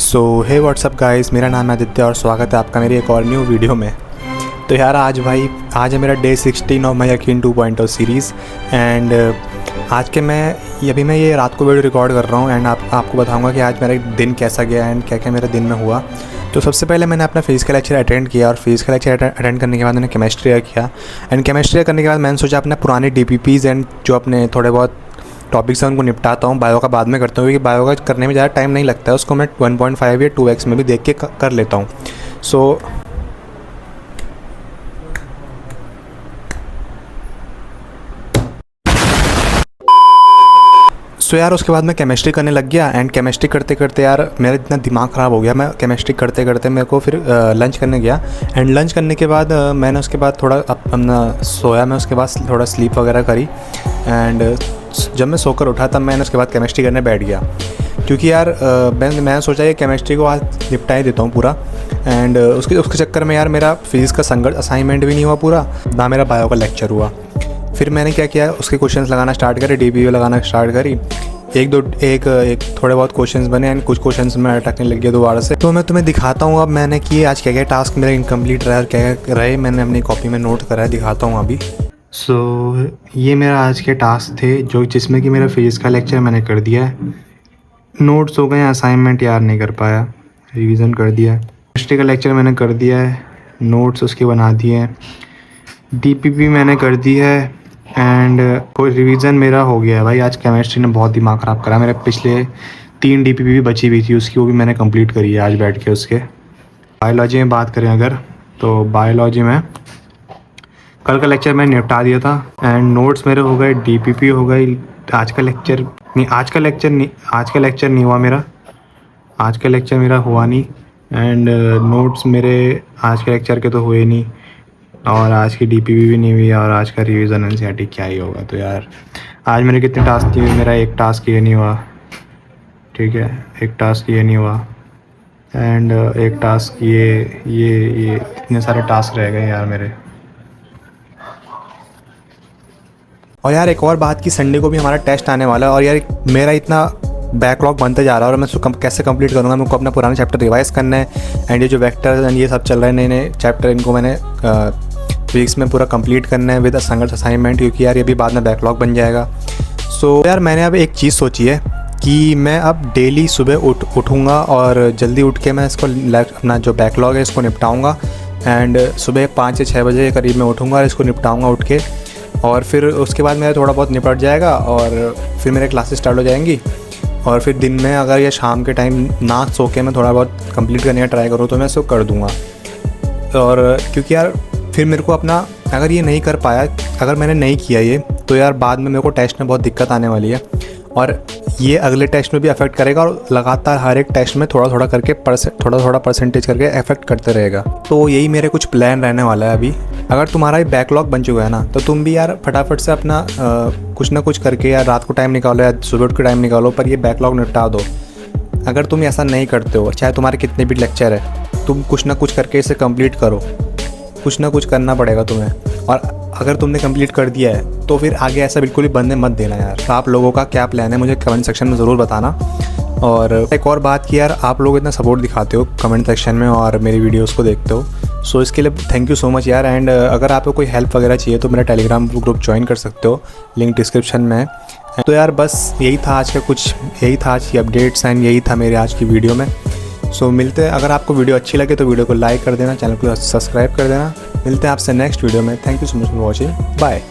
सो हे WhatsApp guys, मेरा नाम है आदित्य और स्वागत है आपका मेरी एक और न्यू वीडियो में। तो यार आज है मेरा डे 16 ऑफ माई यकीन 2.0 सीरीज़ एंड आज मैं ये रात को वीडियो रिकॉर्ड कर रहा हूँ एंड आपको बताऊँगा कि आज मेरा दिन कैसा गया एंड क्या क्या मेरे दिन में हुआ। तो सबसे पहले मैंने अपना फिजिक्स लेक्चर अटेंड किया और फिजिक्स लेक्चर अटेंड करने के बाद मैंने केमिस्ट्री किया एंड केमिस्ट्री करने के बाद मैंने सोचा अपने पुराने DPPs एंड जो अपने थोड़े बहुत टॉपिक्स हैं उनको निपटाता हूँ। बायो का बाद में करता हूँ क्योंकि बायो का करने में ज़्यादा टाइम नहीं लगता है, उसको मैं 1.5 या 2x में भी देख के कर लेता हूँ। सो यार उसके बाद मैं केमिस्ट्री करने लग गया एंड केमिस्ट्री करते करते यार मेरा इतना दिमाग ख़राब हो गया। मैं केमिस्ट्री करते करते मेरे को फिर लंच करने गया एंड लंच करने के बाद मैंने उसके बाद थोड़ा अपना सोया। मैं उसके बाद थोड़ा स्लीप वगैरह करी एंड जब मैं सोकर उठा तब मैंने उसके बाद केमिस्ट्री करने बैठ गया क्योंकि यार मैंने सोचा ये केमिस्ट्री को आज निपटा ही देता हूँ पूरा। एंड उसके चक्कर में यार मेरा फिजिक्स का संगत असाइनमेंट भी नहीं हुआ पूरा, ना मेरा बायो का लेक्चर हुआ। फिर मैंने क्या किया, उसके क्वेश्चंस लगाना स्टार्ट करे, DPP लगाना स्टार्ट करी। एक थोड़े बहुत क्वेश्चंस बने एंड कुछ क्वेश्चंस में अटकने लग गया दोबारा से। तो मैं तुम्हें दिखाता हूँ अब मैंने किए आज क्या क्या टास्क मेरे इनकम्प्लीट रहा और क्या क्या रहे, मैंने अपनी कॉपी में नोट करा है, दिखाता हूँ अभी। ये मेरा आज के टास्क थे जिसमें कि मेरा फिजिक्स का लेक्चर मैंने कर दिया है, नोट्स हो गए, असाइनमेंट यार नहीं कर पाया, रिविज़न कर दिया है। केमिस्ट्री का लेक्चर मैंने कर दिया है, नोट्स उसके बना दिए हैं, DPP मैंने कर दी है एंड कोई रिवीजन मेरा हो गया है। भाई आज केमिस्ट्री ने बहुत दिमाग ख़राब करा, मेरे पिछले 3 DPP भी बची हुई थी उसकी, वो भी मैंने कंप्लीट करी है आज बैठ के उसके। बायोलॉजी में बात करें अगर, तो बायोलॉजी में कल का लेक्चर मैंने निपटा दिया था एंड नोट्स मेरे हो गए, DPP हो गई। आज का लेक्चर नहीं हुआ मेरा, आज का लेक्चर मेरा हुआ नहीं एंड नोट्स मेरे आज के लेक्चर के तो हुए नहीं और आज की DPP भी नहीं हुई और आज का रिवीजन NCERT क्या ही होगा। तो यार आज मेरे कितने टास्क किए, मेरा एक टास्क ये नहीं हुआ, ठीक है, एक टास्क ये नहीं हुआ एंड एक टास्क ये इतने सारे टास्क रह गए यार मेरे। और यार एक और बात की, संडे को भी हमारा टेस्ट आने वाला है और यार मेरा इतना बैकलॉग बनते जा रहा है और मैं उसको कैसे कंप्लीट करूँगा। मेरे को अपना पुराना चैप्टर रिवाइज़ करना है एंड ये जो वेक्टर्स एंड ये सब चल रहे हैं नए चैप्टर, इनको मैंने फिजिक्स में पूरा कंप्लीट करना है विद संगत असाइनमेंट, क्योंकि यार ये भी बाद में बैकलॉग बन जाएगा। सो यार मैंने अब एक चीज़ सोची है कि मैं अब डेली सुबह उठूँगा और जल्दी उठ के मैं इसको अपना जो बैकलॉग है इसको निपटाऊँगा एंड सुबह 5 से 6 बजे के करीब मैं उठूँगा और इसको निपटाऊँगा उठ के, और फिर उसके बाद मेरा थोड़ा बहुत निपट जाएगा और फिर मेरे क्लासेस स्टार्ट हो जाएंगी। और फिर दिन में अगर या शाम के टाइम ना सो के मैं थोड़ा बहुत कंप्लीट करने का ट्राई करूँ तो मैं इसको कर दूँगा। और क्योंकि यार फिर मेरे को अपना अगर ये नहीं कर पाया, अगर मैंने नहीं किया ये, तो यार बाद में मेरे को टेस्ट में बहुत दिक्कत आने वाली है और ये अगले टेस्ट में भी अफेक्ट करेगा और लगातार हर एक टेस्ट में थोड़ा थोड़ा परसेंटेज करके अफेक्ट करते रहेगा। तो यही मेरे कुछ प्लान रहने वाला है अभी। अगर तुम्हारा ये बैकलॉग बन चुका है ना, तो तुम भी यार फटाफट से अपना कुछ ना कुछ करके यार रात को टाइम निकालो या सुबह उठ के टाइम निकालो, पर ये बैकलॉग निपटा दो। अगर तुम ऐसा नहीं करते हो, चाहे तुम्हारे कितने भी लेक्चर है, तुम कुछ ना कुछ करके इसे कंप्लीट करो, कुछ ना कुछ करना पड़ेगा तुम्हें। और अगर तुमने कंप्लीट कर दिया है तो फिर आगे ऐसा बिल्कुल भी बनने मत देना यार। तो आप लोगों का क्या प्लान है मुझे कमेंट सेक्शन में ज़रूर बताना। और एक और बात कि यार आप लोग इतना सपोर्ट दिखाते हो कमेंट सेक्शन में और मेरी वीडियोस को देखते हो, सो इसके लिए थैंक यू सो मच यार। एंड अगर आपको कोई हेल्प वगैरह चाहिए तो मेरा टेलीग्राम ग्रुप ज्वाइन कर सकते हो, लिंक डिस्क्रिप्शन में है। तो यार बस यही था आज की अपडेट्स एंड यही था मेरे आज की वीडियो में। सो मिलते हैं, अगर आपको वीडियो अच्छी लगे तो वीडियो को लाइक कर देना, चैनल को सब्सक्राइब कर देना। मिलते हैं आपसे नेक्स्ट वीडियो में। Thank you so much for watching, bye.